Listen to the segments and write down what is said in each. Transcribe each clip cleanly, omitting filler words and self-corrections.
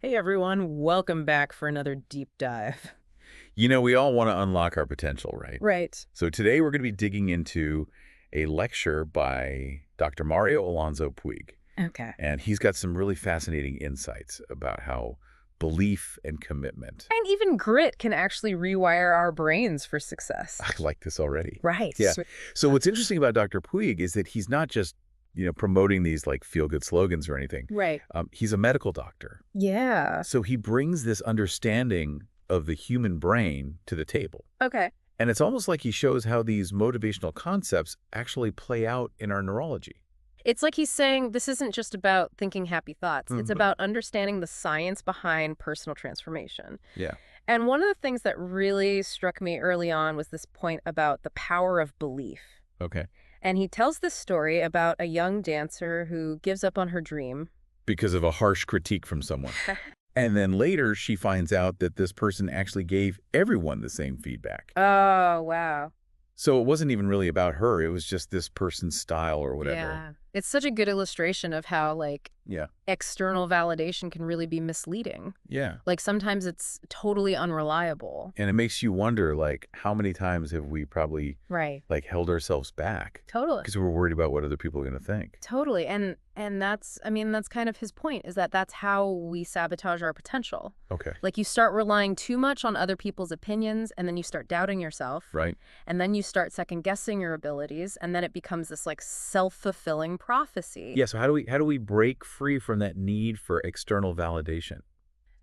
Hey everyone, welcome back for another deep dive. We all want to unlock our potential, right? Right. So today we're going to be digging into a lecture by Dr. Mario Alonso Puig. Okay. And he's got some really fascinating insights about how belief and commitment. And even grit can actually rewire our brains for success. I like this already. Right. Yeah. So what's interesting about Dr. Puig is that he's not just, promoting these like feel-good slogans or anything. Right. He's a medical doctor. Yeah. So he brings this understanding of the human brain to the table. Okay. And it's almost like he shows how these motivational concepts actually play out in our neurology. It's like he's saying this isn't just about thinking happy thoughts. It's Mhm. about understanding the science behind personal transformation. Yeah. And one of the things that really struck me early on was this point about the power of belief. Okay. And he tells this story about a young dancer who gives up on her dream. Because of a harsh critique from someone. And then later she finds out that this person actually gave everyone the same feedback. Oh, wow. So it wasn't even really about her. It was just this person's style or whatever. Yeah. It's such a good illustration of how, Yeah. external validation can really be misleading. Yeah. Sometimes it's totally unreliable. And it makes you wonder, how many times have we probably, Right. held ourselves back? Totally. Because we're worried about what other people are going to think. Totally. And that's kind of his point, is that that's how we sabotage our potential. Okay. You start relying too much on other people's opinions, and then you start doubting yourself. Right. And then you start second-guessing your abilities, and then it becomes this, self-fulfilling prophecy. Yeah, so how do we break free from that need for external validation?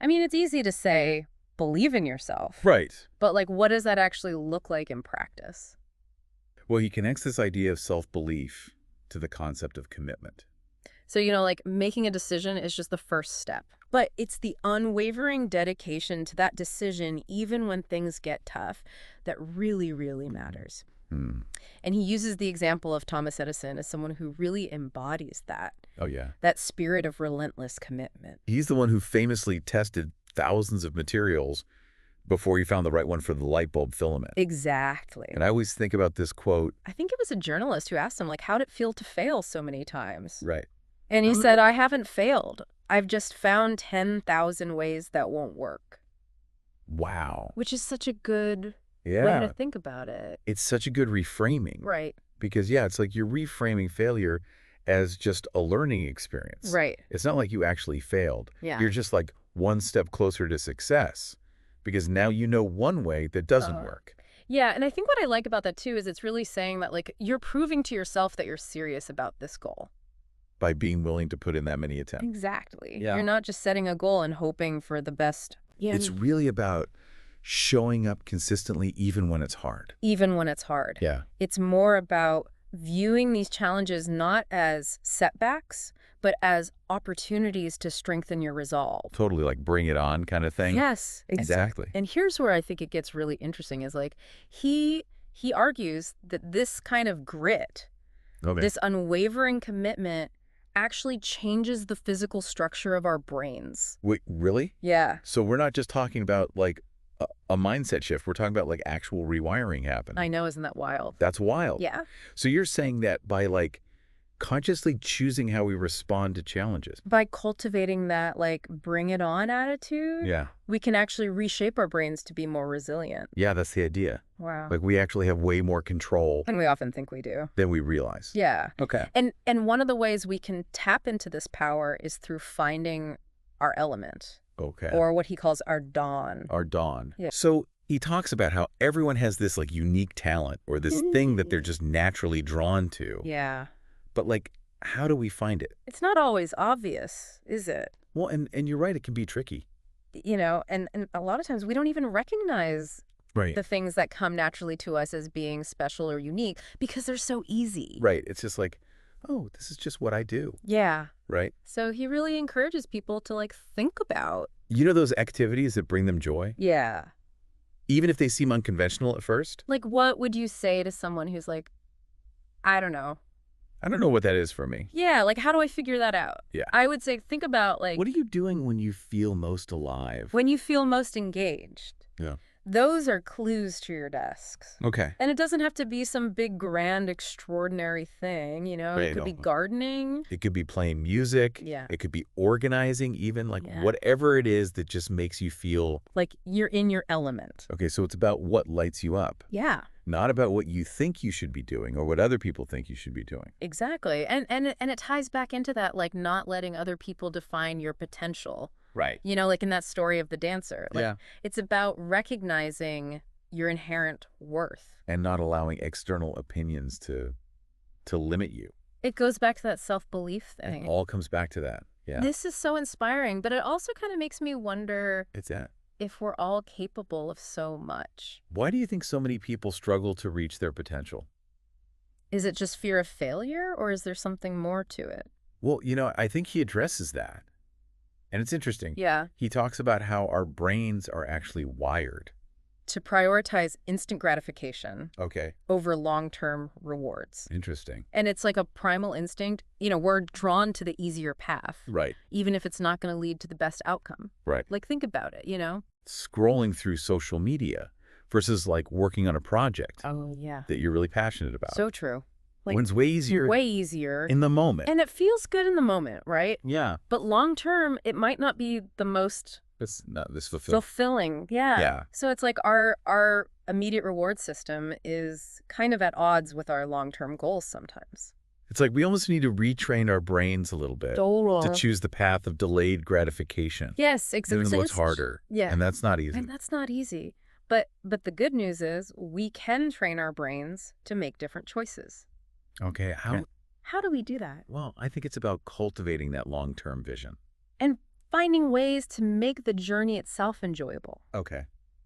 It's easy to say, believe in yourself. Right. But, what does that actually look like in practice? Well, he connects this idea of self-belief to the concept of commitment. So, making a decision is just the first step. But it's the unwavering dedication to that decision, even when things get tough, that really, really matters. Hmm. And he uses the example of Thomas Edison as someone who really embodies Oh, yeah. that spirit of relentless commitment. He's the one who famously tested thousands of materials before he found the right one for the light bulb filament. Exactly. And I always think about this quote. I think it was a journalist who asked him, how'd it feel to fail so many times? Right. And he said, I haven't failed. I've just found 10,000 ways that won't work. Wow. Which is such a good way Yeah. to think about it. It's such a good reframing. Right. Because, yeah, it's like you're reframing failure as just a learning experience. Right. It's not like you actually failed. Yeah. You're just one step closer to success because now you know one way that doesn't work. Yeah, and I think what I like about that, too, is it's really saying that, you're proving to yourself that you're serious about this goal. By being willing to put in that many attempts. Exactly. Yeah. You're not just setting a goal and hoping for the best. Yeah. It's really about showing up consistently even when it's hard. Even when it's hard. Yeah. It's more about viewing these challenges not as setbacks, but as opportunities to strengthen your resolve. Totally, bring it on kind of thing. Yes, Exactly. And here's where I think it gets really interesting is he argues that this kind of grit, Okay. this unwavering commitment actually changes the physical structure of our brains. Wait, really? Yeah. So we're not just talking about a mindset shift. We're talking about actual rewiring happening. I know, isn't that wild? That's wild. Yeah. So you're saying that by consciously choosing how we respond to challenges. By cultivating that bring it on attitude, Yeah. we can actually reshape our brains to be more resilient. Yeah, that's the idea. Wow. We actually have way more control And we often think we do. than we realize. Yeah. Okay. And one of the ways we can tap into this power is through finding our element. Okay. Or what he calls our dawn. Our dawn. Yeah. So he talks about how everyone has this unique talent or this thing that they're just naturally drawn to. Yeah. But how do we find it? It's not always obvious, is it? Well, and you're right, it can be tricky. And a lot of times we don't even recognize Right. the things that come naturally to us as being special or unique because they're so easy. Right. It's just oh, this is just what I do. Yeah. Right. So he really encourages people to think about. Those activities that bring them joy? Yeah. Even if they seem unconventional at first? What would you say to someone who's I don't know. I don't know what that is for me. Yeah, how do I figure that out? Yeah. I would say think about What are you doing when you feel most alive? when you feel most engaged. Yeah. Those are clues to your desks. Okay. And it doesn't have to be some big, grand, extraordinary thing, you know? It Right. could be No. gardening. It could be playing music. Yeah. It could be organizing, even like Yeah. whatever it is that just makes you feel. Like you're in your element. Okay, so it's about what lights you up, Yeah, not about what you think you should be doing or what other people think you should be doing. exactly. And it ties back into that, like not letting other people define your potential. Right. You know, like in that story of the dancer. Like, Yeah. it's about recognizing your inherent worth. And not allowing external opinions to limit you. It goes back to that self-belief It thing. all comes back to that. Yeah. This is so inspiring, but it also kind of makes me wonder It's that. if we're all capable of so much. Why do you think so many people struggle to reach their potential? Is it just fear of failure, or is there something more to it? Well, I think he addresses that. And it's interesting. Yeah. He talks about how our brains are actually wired. To prioritize instant gratification Okay. over long-term rewards. Interesting. And it's like a primal instinct. You know, we're drawn to the easier path, Right. even if it's not going to lead to the best outcome. Right. Like, think about it, you know? Scrolling through social media versus like working on a project Oh, yeah. that you're really passionate about. So true. Like, One's way easier way easier. in the moment. And it feels good in the moment, right? Yeah. But long-term, it might not be the most It's not this fulfilling. fulfilling. Yeah. Yeah. So it's like our immediate reward system is kind of at odds with our long-term goals sometimes. It's like we almost need to retrain our brains a little bit to choose the path of delayed gratification. Yes, exactly. Even though it's harder. Yeah. And that's not easy. And that's not easy. But the good news is we can train our brains to make different choices. Okay. How do we do that? Well, I think it's about cultivating that long-term vision. And finding ways to make the journey itself enjoyable. Okay.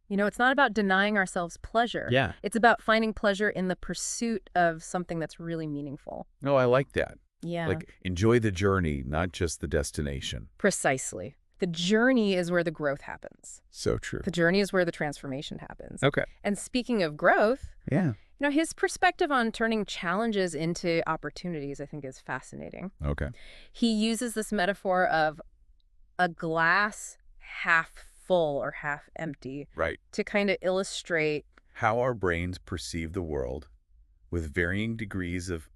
You know, it's not about denying ourselves pleasure. Yeah. It's about finding pleasure in the pursuit of something that's really meaningful. No, I like that. Yeah. Like, enjoy the journey, not just the destination. Precisely. The journey is where the growth happens. So true. The journey is where the transformation happens. Okay. And speaking of growth, Yeah. you know, his perspective on turning challenges into opportunities, I think, is fascinating. Okay. He uses this metaphor of a glass half full or half empty Right. to kind of illustrate How our brains perceive the world with varying degrees of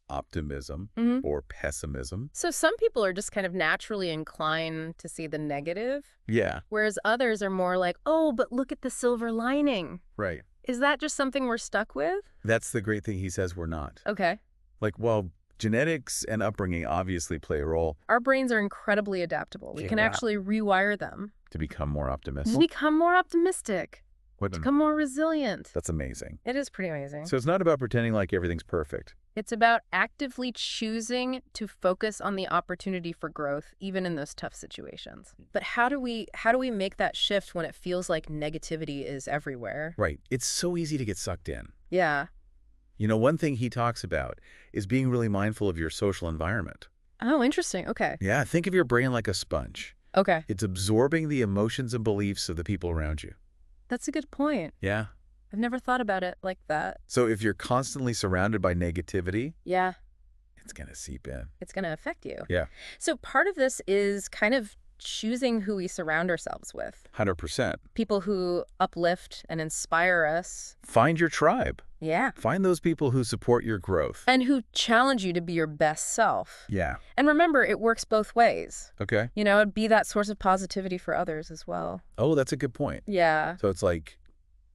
optimism Mhm. or pessimism. So some people are just kind of naturally inclined to see the negative, Yeah. whereas others are more like, oh, but look at the silver lining. Right. Is that just something we're stuck with? That's the great thing. He says we're not. Okay. Like, well, genetics and upbringing obviously play a role Our brains are incredibly adaptable. We can Yeah. actually rewire them to become more to optimistic. become more optimistic, What? to become more resilient. That's amazing. It is pretty amazing. So it's not about pretending like everything's perfect. It's about actively choosing to focus on the opportunity for growth, even in those tough situations. But how do we make that shift when it feels like negativity is everywhere? Right. It's so easy to get sucked in. Yeah. One thing he talks about is being really mindful of your social environment. Oh, interesting. Okay. Yeah, think of your brain like a sponge. Okay. It's absorbing the emotions and beliefs of the people around you. That's a good point. Yeah. I've never thought about it like that. So if you're constantly surrounded by negativity, Yeah. it's going to seep in. It's going to affect you. Yeah. So part of this is kind of choosing who we surround ourselves with. 100%. People who uplift and inspire us. Find your tribe. Yeah. Find those people who support your growth. And who challenge you to be your best self. Yeah. And remember, it works both ways. Okay. You know, be that source of positivity for others as well. Oh, that's a good point. Yeah. So it's like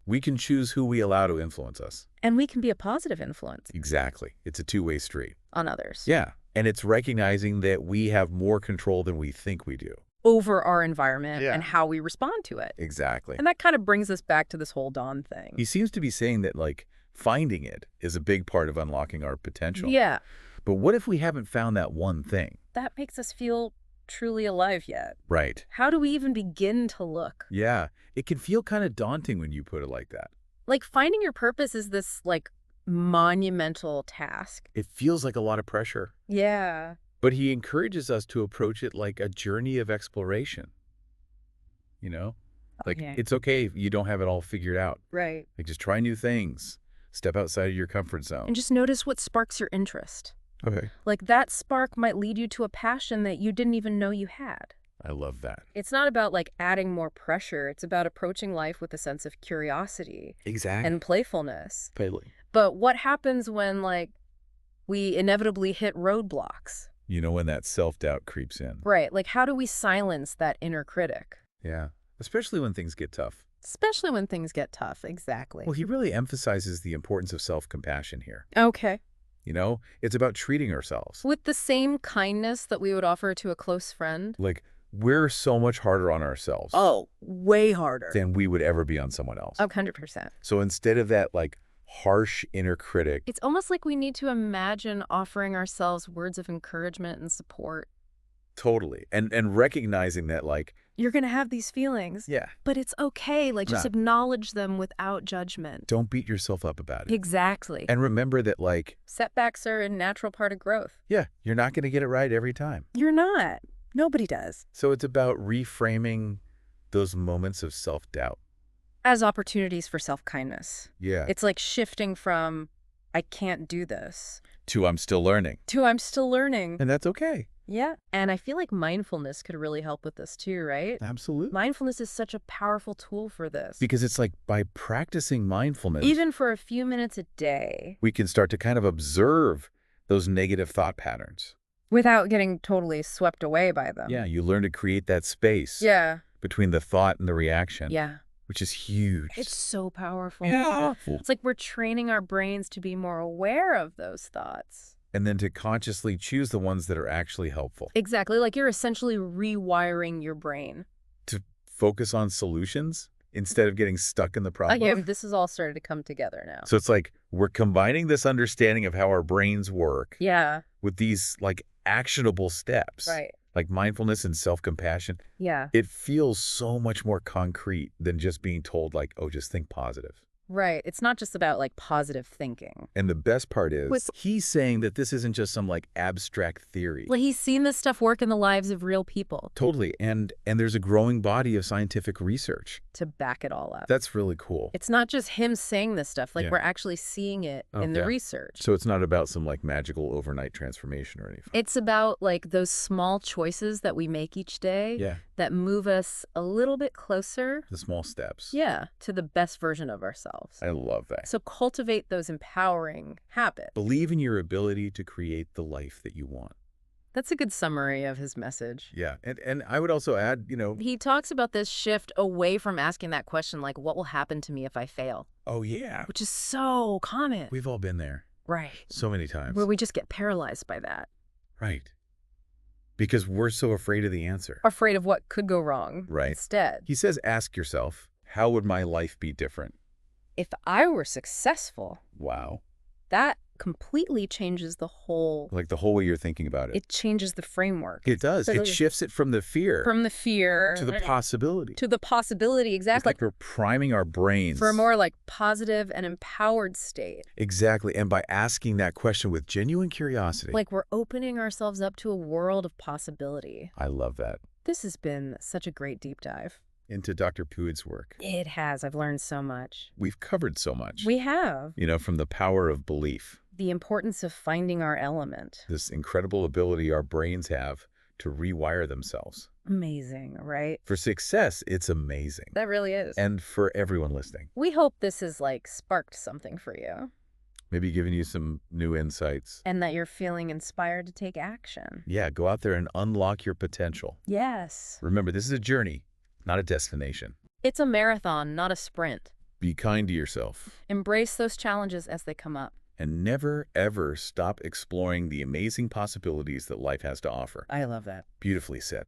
we can choose who we allow to influence us. And we can be a positive influence Exactly. It's a two-way street. on others. Yeah. And it's recognizing that we have more control than we think we do. Over our environment Yeah. and how we respond to it. Exactly. And that kind of brings us back to this whole dawn thing. He seems to be saying that, like, finding it is a big part of unlocking our potential. Yeah. But what if we haven't found that one thing? That makes us feel truly alive yet. Right. How do we even begin to look? Yeah. It can feel kind of daunting when you put it like that. Like, finding your purpose is this, like, monumental task. It feels like a lot of pressure. Yeah. But he encourages us to approach it like a journey of exploration. Like, Okay. it's okay if you don't have it all figured out. Right. Like, just try new things. Step outside of your comfort zone. And just notice what sparks your interest. Okay. Like, that spark might lead you to a passion that you didn't even know you had. I love that. It's not about like adding more pressure. It's about approaching life with a sense of curiosity Exactly. and playfulness. Totally. But what happens when like we inevitably hit roadblocks? You know, when that self-doubt creeps in. Right. Like how do we silence that inner critic? Yeah. Especially when things get tough. Especially when things get tough. Exactly. Well, he really emphasizes the importance of self-compassion here. Okay. You know, it's about treating ourselves. With the same kindness that we would offer to a close friend? Like, we're so much harder on ourselves Oh, way harder. than we would ever be on someone else. 100%. So instead of that, like, harsh inner critic, It's almost like we need to imagine offering ourselves words of encouragement and support. totally, and recognizing that, like, You're going to have these feelings, yeah, but it's okay. Like, just Nah. acknowledge them without judgment. don't beat yourself up about it. Exactly. And remember that, like, Setbacks are a natural part of growth. yeah, you're not going to get it right every time. You're not. Nobody does. So it's about reframing those moments of self-doubt. As opportunities for self-kindness. Yeah. It's like shifting from, I can't do this, To I'm still learning. to I'm still learning. And that's okay. Yeah. And I feel like mindfulness could really help with this too, right? Absolutely. Mindfulness is such a powerful tool for this. Because it's like by practicing mindfulness, Even for a few minutes a day. we can start to kind of observe those negative thought patterns. Without getting totally swept away by them. Yeah, you learn to create that space Yeah. between the thought and the reaction, Yeah. which is huge. It's so powerful. yeah. It's like we're training our brains to be more aware of those thoughts. And then to consciously choose the ones that are actually helpful. Exactly. Like you're essentially rewiring your brain. To focus on solutions instead of getting stuck in the problem. Again, this has all started to come together now. So it's like we're combining this understanding of how our brains work Yeah. with these like actionable steps. Right. Like mindfulness and self-compassion. Yeah. It feels so much more concrete than just being told like, oh, just think positive. Right. It's not just about like positive thinking. And the best part is What's- he's saying that this isn't just some like abstract theory. Well, he's seen this stuff work in the lives of real people Totally. And there's a growing body of scientific research. to back it all up. That's really cool. It's not just him saying this stuff. Like Yeah. we're actually seeing it Oh, in the yeah. research. So it's not about some like magical overnight transformation or anything. It's about like those small choices that we make each day Yeah. that move us a little bit closer, The small steps. yeah, to the best version of ourselves. I love that. So cultivate those empowering habits. Believe in your ability to create the life that you want. That's a good summary of his message. Yeah. And I would also add, you know, He talks about this shift away from asking that question like, what will happen to me if I fail? oh yeah, Which is so common. we've all been there Right. so many times. Where we just get paralyzed by that. Right. Because we're so afraid of the answer. Afraid of what could go wrong. Right. Instead, He says, ask yourself, how would my life be different? if I were successful, Wow. that completely changes the whole, Like the whole way you're thinking about it. it changes the framework. It does. So It like- shifts it from the fear From the fear to the possibility. to the possibility, It's exactly, like we're priming our brains. for a more like positive and empowered state. Exactly. And by asking that question with genuine curiosity. Like we're opening ourselves up to a world of possibility. I love that. This has been such a great deep dive. Into Dr. Puig's work. It has. I've learned so much. We've covered so much. We have. You know, from the power of belief, The importance of finding our element. this incredible ability our brains have to rewire themselves. Amazing, right? For success, it's amazing. That really is. And for everyone listening, We hope this has like sparked something for you maybe giving you some new insights. and that you're feeling inspired to take action. Yeah, go out there and unlock your potential. Yes. Remember, this is a journey, not a destination. It's a marathon, not a sprint. Be kind to yourself. Embrace those challenges as they come up. And never, ever stop exploring the amazing possibilities that life has to offer. I love that. Beautifully said.